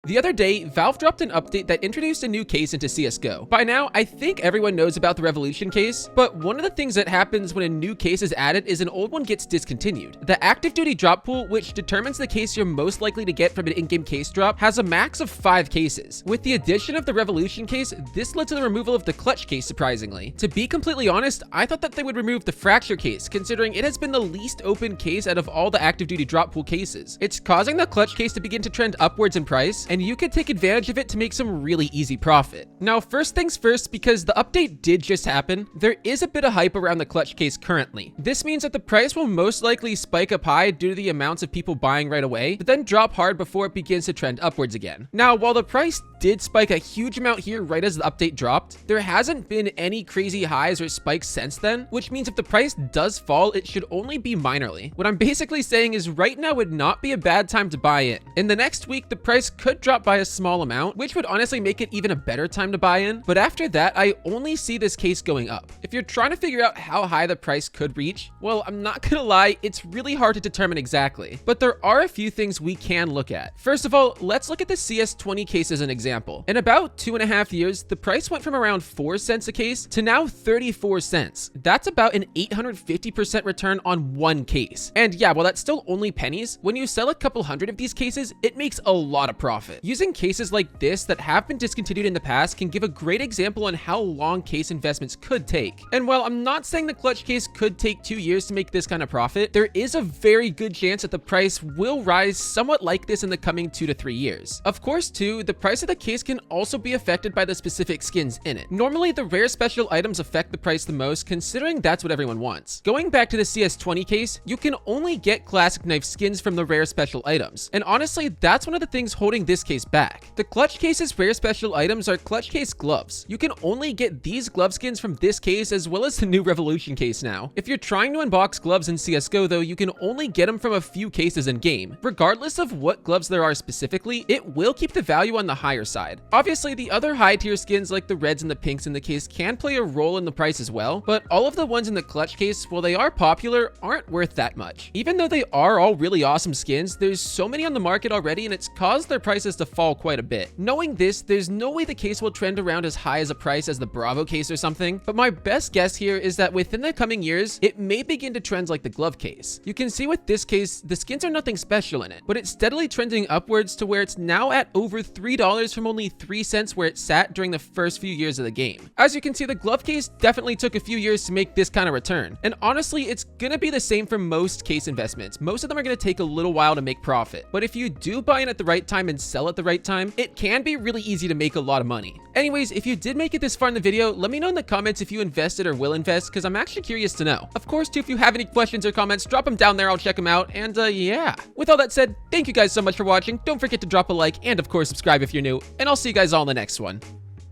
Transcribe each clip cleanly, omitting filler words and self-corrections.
The other day, Valve dropped an update that introduced a new case into CSGO. By now, I think everyone knows about the Revolution case, but one of the things that happens when a new case is added is an old one gets discontinued. The active duty drop pool, which determines the case you're most likely to get from an in-game case drop, has a max of 5 cases. With the addition of the Revolution case, this led to the removal of the clutch case, surprisingly. To be completely honest, I thought that they would remove the fracture case, considering it has been the least open case out of all the active duty drop pool cases. It's causing the clutch case to begin to trend upwards in price, and you could take advantage of it to make some really easy profit. Now, first things first, because the update did just happen, there is a bit of hype around the clutch case currently. This means that the price will most likely spike up high due to the amounts of people buying right away, but then drop hard before it begins to trend upwards again. Now, while the price did spike a huge amount here right as the update dropped, there hasn't been any crazy highs or spikes since then, which means if the price does fall, it should only be minorly. What I'm basically saying is right now would not be a bad time to buy in. In the next week, the price could drop by a small amount, which would honestly make it even a better time to buy in, but after that, I only see this case going up. If you're trying to figure out how high the price could reach, well, I'm not gonna lie, it's really hard to determine exactly, but there are a few things we can look at. First of all, let's look at the CS20 case as an example. In about 2.5 years, the price went from around 4 cents a case to now 34 cents. That's about an 850% return on one case. And yeah, while that's still only pennies, when you sell a couple hundred of these cases, it makes a lot of profit. Using cases like this that have been discontinued in the past can give a great example on how long case investments could take. And while I'm not saying the clutch case could take 2 years to make this kind of profit, there is a very good chance that the price will rise somewhat like this in the coming 2 to 3 years. Of course, too, the price of the case can also be affected by the specific skins in it. Normally, the rare special items affect the price the most, considering that's what everyone wants. Going back to the CS20 case, you can only get classic knife skins from the rare special items, and honestly, that's one of the things holding this case back. The clutch case's rare special items are clutch case gloves. You can only get these glove skins from this case as well as the new Revolution case now. If you're trying to unbox gloves in CSGO though, you can only get them from a few cases in game. Regardless of what gloves there are specifically, it will keep the value on the higher side. Obviously, the other high tier skins like the reds and the pinks in the case can play a role in the price as well, but all of the ones in the clutch case, while they are popular, aren't worth that much. Even though they are all really awesome skins, there's so many on the market already and it's caused their prices to fall quite a bit. Knowing this, there's no way the case will trend around as high as a price as the Bravo case or something, but my best guess here is that within the coming years, it may begin to trend like the glove case. You can see with this case, the skins are nothing special in it, but it's steadily trending upwards to where it's now at over $3 from only 3 cents where it sat during the first few years of the game. As you can see, the glove case definitely took a few years to make this kind of return, and honestly, it's gonna be the same for most case investments. Most of them are gonna take a little while to make profit, but if you do buy in at the right time and sell at the right time, it can be really easy to make a lot of money. Anyways, if you did make it this far in the video, let me know in the comments if you invested or will invest, because I'm actually curious to know. Of course, too, if you have any questions or comments, drop them down there, I'll check them out, and yeah. With all that said, thank you guys so much for watching. Don't forget to drop a like, and of course, subscribe if you're new, and I'll see you guys all in the next one.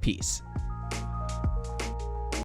Peace.